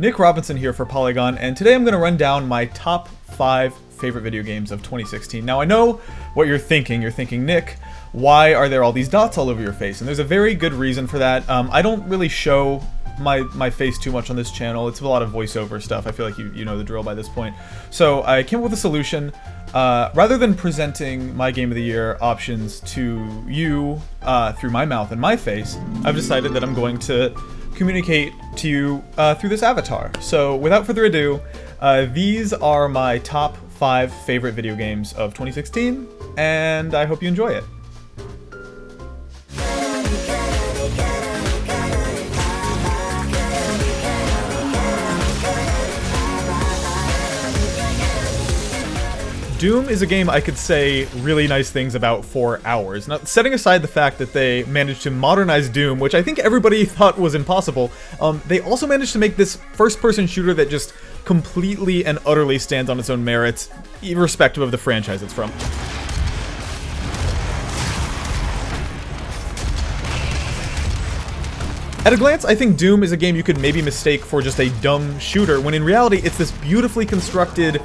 Nick Robinson here for Polygon, and today I'm going to run down my top 5 favorite video games of 2016. Now I know what you're thinking. You're thinking, Nick, why are there all these dots all over your face? And there's a very good reason for that. I don't really show my face too much on this channel. It's a lot of voiceover stuff. I feel like you know the drill by this point. So I came up with a solution. Rather than presenting my Game of the Year options to you through my mouth and my face, I've decided that I'm going to communicate to you through this avatar. So without further ado, these are my top 5 favorite video games of 2016, and I hope you enjoy it. Doom is a game I could say really nice things about for hours. Now, setting aside the fact that they managed to modernize Doom, which I think everybody thought was impossible, they also managed to make this first-person shooter that just completely and utterly stands on its own merits, irrespective of the franchise it's from. At a glance, I think Doom is a game you could maybe mistake for just a dumb shooter, when in reality it's this beautifully constructed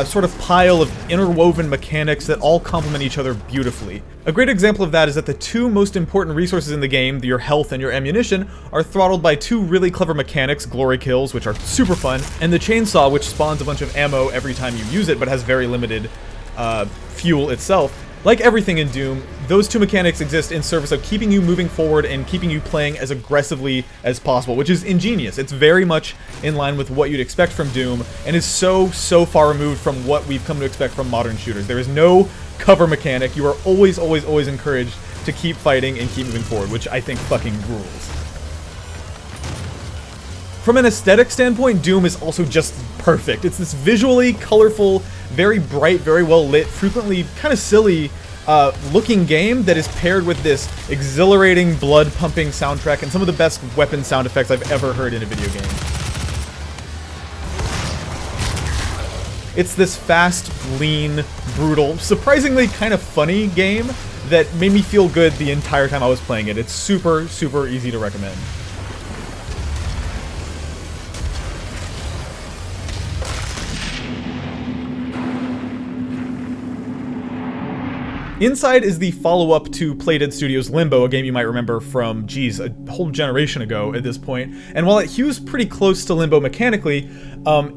sort of pile of interwoven mechanics that all complement each other beautifully. A great example of that is that the two most important resources in the game, your health and your ammunition, are throttled by two really clever mechanics, glory kills, which are super fun, and the chainsaw, which spawns a bunch of ammo every time you use it, but has very limited fuel itself. Like everything in Doom, those two mechanics exist in service of keeping you moving forward and keeping you playing as aggressively as possible, which is ingenious. It's very much in line with what you'd expect from Doom, and is so far removed from what we've come to expect from modern shooters. There is no cover mechanic. You are always encouraged to keep fighting and keep moving forward, which I think fucking rules. From an aesthetic standpoint, Doom is also just perfect. It's this visually colorful, very bright, very well lit, frequently kind of silly looking game that is paired with this exhilarating, blood-pumping soundtrack and some of the best weapon sound effects I've ever heard in a video game. It's this fast, lean, brutal, surprisingly kind of funny game that made me feel good the entire time I was playing it. It's super easy to recommend. Inside is the follow-up to Playdead Studios' Limbo, a game you might remember from, geez, a whole generation ago at this point. And while it hews pretty close to Limbo mechanically,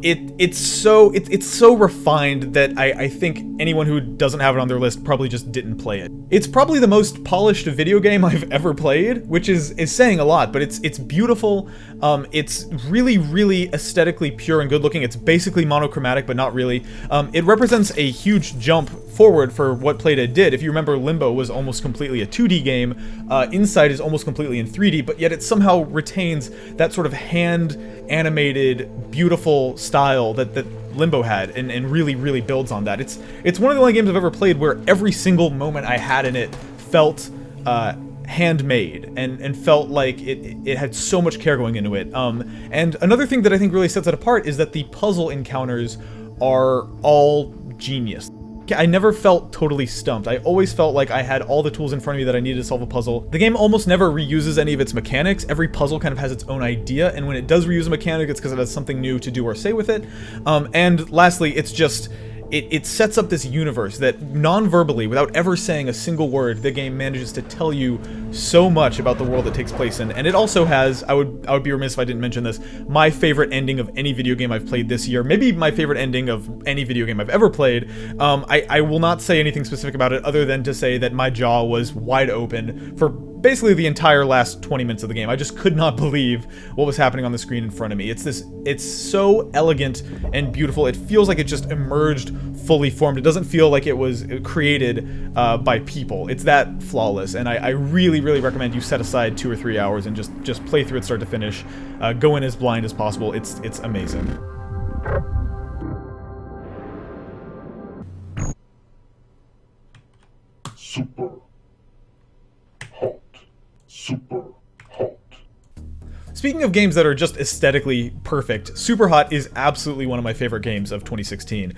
it's so refined that I think anyone who doesn't have it on their list probably just didn't play it. It's probably the most polished video game I've ever played, which is saying a lot, but it's beautiful. It's really aesthetically pure and good looking. It's basically monochromatic, but not really. It represents a huge jump forward for what Playdead did. If you remember, Limbo was almost completely a 2D game. Inside is almost completely in 3D, but yet it somehow retains that sort of hand-animated, beautiful style that Limbo had, and really builds on that. It's one of the only games I've ever played where every single moment I had in it felt handmade and felt like it had so much care going into it. And another thing that I think really sets it apart is that the puzzle encounters are all genius. I never felt totally stumped. I always felt like I had all the tools in front of me that I needed to solve a puzzle. The game almost never reuses any of its mechanics. Every puzzle kind of has its own idea, and when it does reuse a mechanic, it's because it has something new to do or say with it. And lastly, it's just... It sets up this universe that non-verbally, without ever saying a single word, the game manages to tell you so much about the world it takes place in. And it also has, I would be remiss if I didn't mention this, my favorite ending of any video game I've played this year. Maybe my favorite ending of any video game I've ever played. I will not say anything specific about it other than to say that my jaw was wide open for basically the entire last 20 minutes of the game. I just could not believe what was happening on the screen in front of me. It's so elegant and beautiful. It feels like it just emerged fully formed. It doesn't feel like it was created by people. It's that flawless, and I really recommend you set aside 2 or 3 hours and just play through it start to finish. Go in as blind as possible. It's amazing. Superhot. Speaking of games that are just aesthetically perfect, Superhot is absolutely one of my favorite games of 2016.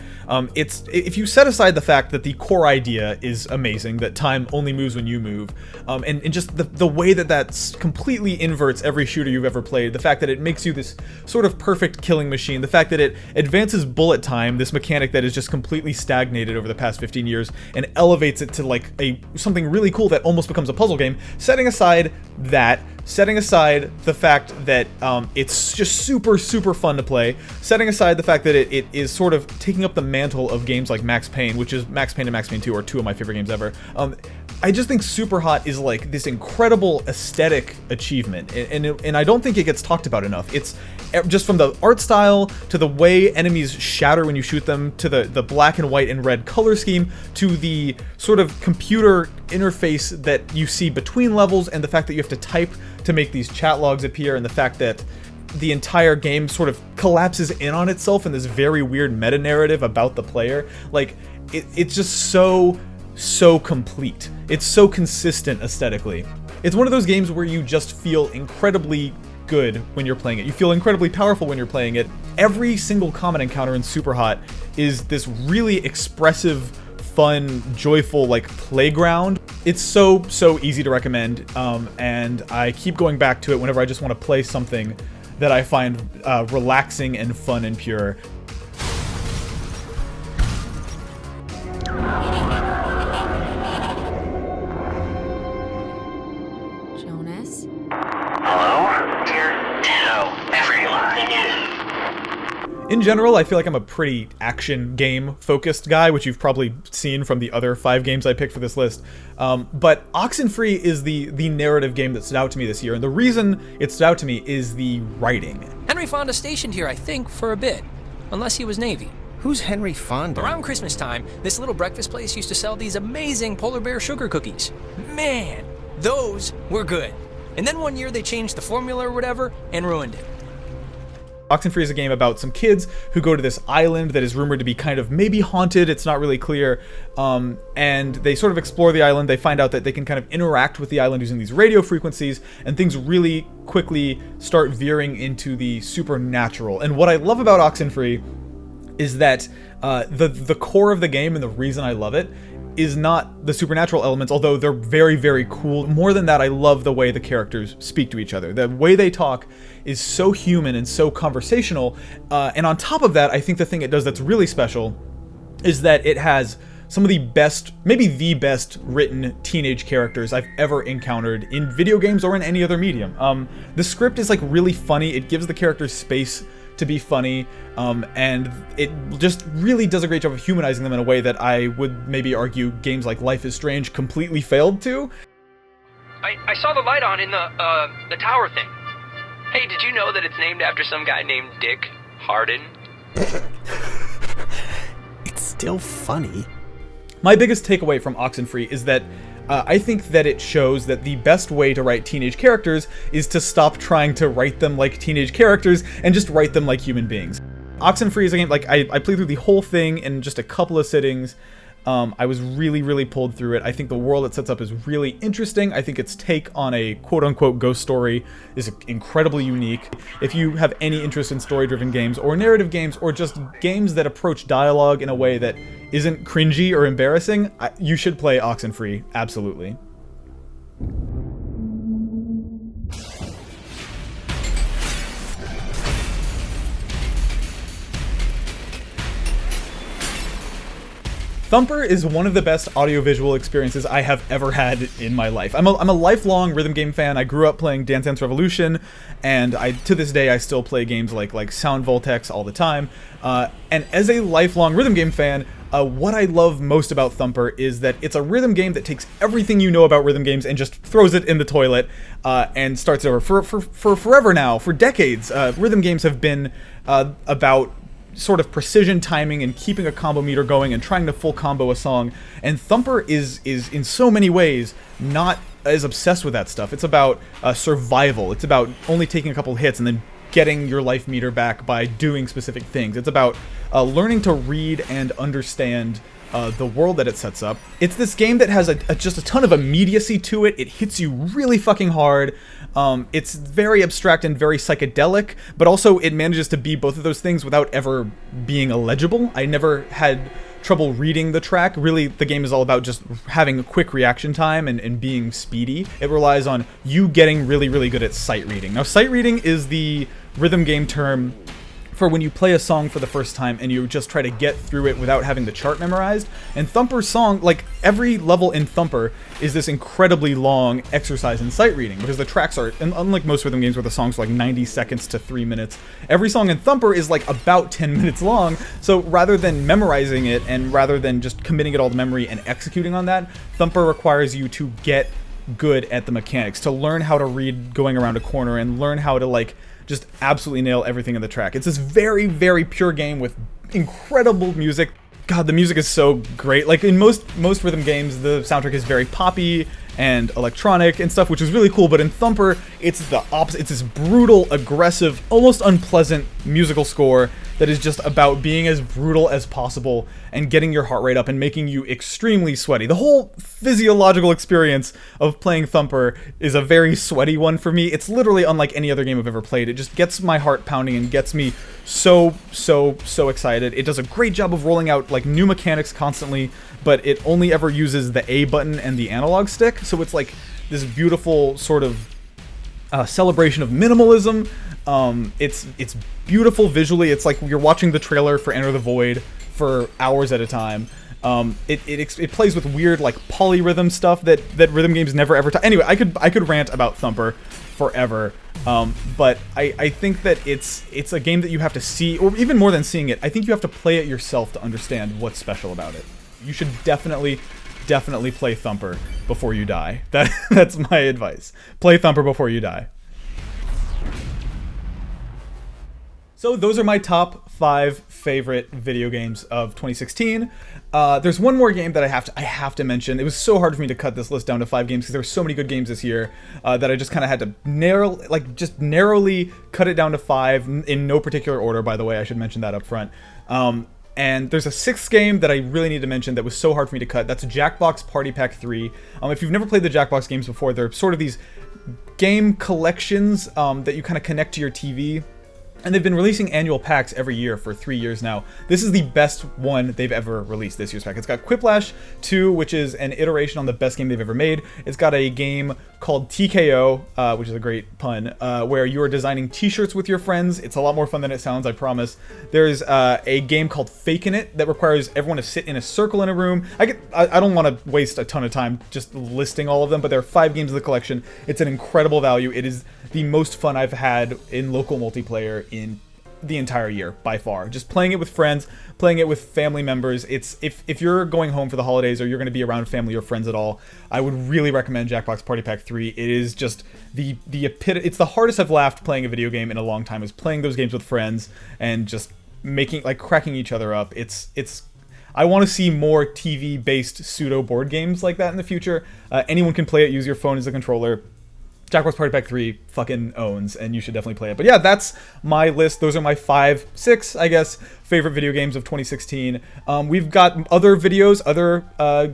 If you set aside the fact that the core idea is amazing, that time only moves when you move, and just the way that that completely inverts every shooter you've ever played, the fact that it makes you this sort of perfect killing machine, the fact that it advances bullet time, this mechanic that is just completely stagnated over the past 15 years, and elevates it to like something really cool that almost becomes a puzzle game. Setting aside the fact that it's just super fun to play, setting aside the fact that it is sort of taking up the mantle of games like Max Payne, which is Max Payne and Max Payne 2 are two of my favorite games ever. I just think Superhot is like this incredible aesthetic achievement, and I don't think it gets talked about enough. It's just from the art style to the way enemies shatter when you shoot them, to the black and white and red color scheme, to the sort of computer interface that you see between levels, and the fact that you have to type to make these chat logs appear, and the fact that the entire game sort of collapses in on itself in this very weird meta-narrative about the player. Like, it's just so complete. It's so consistent aesthetically. It's one of those games where you just feel incredibly good when you're playing it. You feel incredibly powerful when you're playing it. Every single combat encounter in Superhot is this really expressive, fun, joyful, like, playground. It's so easy to recommend, and I keep going back to it whenever I just want to play something that I find relaxing and fun and pure. Jonas? Hello? Dear Ditto, everyone. In general, I feel like I'm a pretty action game focused guy, which you've probably seen from the other 5 games I picked for this list. But Oxen-Free is the narrative game that stood out to me this year, and the reason it stood out to me is the writing. Henry Fonda stationed here, I think, for a bit. Unless he was Navy. Who's Henry Fonda? Around Christmas time, this little breakfast place used to sell these amazing polar bear sugar cookies. Man, those were good. And then one year they changed the formula or whatever and ruined it. Oxen-Free is a game about some kids who go to this island that is rumored to be kind of maybe haunted, it's not really clear, and they sort of explore the island. They find out that they can kind of interact with the island using these radio frequencies, and things really quickly start veering into the supernatural. And what I love about Oxen-Free is that the core of the game, and the reason I love it, is not the supernatural elements, although they're very cool. More than that, I love the way the characters speak to each other. The way they talk is so human and so conversational, and on top of that, I think the thing it does that's really special is that it has some of the best, maybe the best written teenage characters I've ever encountered in video games or in any other medium. The script is like really funny, it gives the characters space to be funny, and it just really does a great job of humanizing them in a way that I would maybe argue games like Life is Strange completely failed to. I saw the light on in the tower thing. Hey, did you know that it's named after some guy named Dick Harden? It's still funny. My biggest takeaway from Oxen-Free is that I think that it shows that the best way to write teenage characters is to stop trying to write them like teenage characters and just write them like human beings. Oxen-Free is a game, like, I played through the whole thing in just a couple of sittings. I was really pulled through it. I think the world it sets up is really interesting. I think its take on a quote-unquote ghost story is incredibly unique. If you have any interest in story-driven games or narrative games or just games that approach dialogue in a way that isn't cringy or embarrassing, you should play Oxen-Free, absolutely. Thumper is one of the best audiovisual experiences I have ever had in my life. I'm a lifelong rhythm game fan. I grew up playing Dance Dance Revolution, and to this day I still play games like Sound Voltex all the time. And as a lifelong rhythm game fan, what I love most about Thumper is that it's a rhythm game that takes everything you know about rhythm games and just throws it in the toilet and starts over. For forever now, for decades, rhythm games have been about sort of precision timing and keeping a combo meter going and trying to full combo a song, and Thumper is in so many ways not as obsessed with that stuff. It's about survival. It's about only taking a couple hits and then getting your life meter back by doing specific things. It's about learning to read and understand the world that it sets up. It's this game that has just a ton of immediacy to it. It hits you really fucking hard. It's very abstract and very psychedelic, but also it manages to be both of those things without ever being illegible. I never had trouble reading the track. Really, the game is all about just having a quick reaction time and being speedy. It relies on you getting really, really good at sight reading. Now, sight reading is the rhythm game term for when you play a song for the first time and you just try to get through it without having the chart memorized. And Thumper's song, like every level in Thumper, is this incredibly long exercise in sight reading, because the tracks are, and unlike most rhythm games where the songs are like 90 seconds to 3 minutes, every song in Thumper is like about 10 minutes long. So rather than memorizing it and rather than just committing it all to memory and executing on that, Thumper requires you to get good at the mechanics, to learn how to read going around a corner and learn how to like just absolutely nail everything in the track. It's this very, very pure game with incredible music. God, the music is so great. Like in most rhythm games, the soundtrack is very poppy and electronic and stuff, which is really cool. But in Thumper, it's the opposite. It's this brutal, aggressive, almost unpleasant musical score that is just about being as brutal as possible and getting your heart rate up and making you extremely sweaty. The whole physiological experience of playing Thumper is a very sweaty one for me. It's literally unlike any other game I've ever played. It just gets my heart pounding and gets me so excited. It does a great job of rolling out like new mechanics constantly, but it only ever uses the A button and the analog stick. So it's like this beautiful sort of celebration of minimalism. It's beautiful visually. It's like you're watching the trailer for Enter the Void for hours at a time. It plays with weird like polyrhythm stuff that rhythm games never ever. Anyway, I could rant about Thumper forever. But I think that it's a game that you have to see, or even more than seeing it, I think you have to play it yourself to understand what's special about it. You should definitely play Thumper before you die. That's my advice. Play Thumper before you die. So those are my top 5 favorite video games of 2016. There's one more game that I have to mention. It was so hard for me to cut this list down to 5 games because there were so many good games this year that I just kind of had to narrowly cut it down to 5 in no particular order. By the way, I should mention that up front. And there's a 6th game that I really need to mention that was so hard for me to cut. That's Jackbox Party Pack 3. If you've never played the Jackbox games before, they're sort of these game collections that you kind of connect to your TV. And they've been releasing annual packs every year for 3 years now. This is the best one they've ever released, this year's pack. It's got Quiplash 2, which is an iteration on the best game they've ever made. It's got a game called TKO, which is a great pun, where you are designing t-shirts with your friends. It's a lot more fun than it sounds, I promise. There's a game called Fakin' It that requires everyone to sit in a circle in a room. I don't want to waste a ton of time just listing all of them, but there are 5 games in the collection. It's an incredible value. It is the most fun I've had in local multiplayer in the entire year by far. Just playing it with friends, playing it with family members. It's if you're going home for the holidays or you're going to be around family or friends at all, I would really recommend Jackbox Party Pack 3. It is just it's the hardest I've laughed playing a video game in a long time, is playing those games with friends and just cracking each other up. I want to see more TV-based pseudo board games like that in the future. Anyone can play it. Use your phone as a controller. Jackbox Party Pack 3 fucking owns, and you should definitely play it. But yeah, that's my list. Those are my 6, I guess, favorite video games of 2016. We've got other videos, other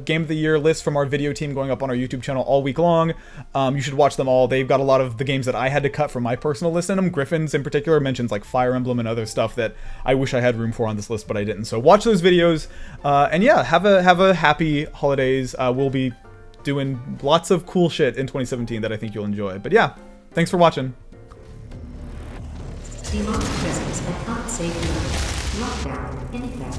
Game of the Year lists from our video team going up on our YouTube channel all week long. You should watch them all. They've got a lot of the games that I had to cut from my personal list in them. Griffin's in particular mentions like Fire Emblem and other stuff that I wish I had room for on this list, but I didn't. So watch those videos, and yeah, have a happy holidays. We'll be doing lots of cool shit in 2017 that I think you'll enjoy. But yeah, thanks for watching. Remote presence at unsafe limit. Lockdown in effect.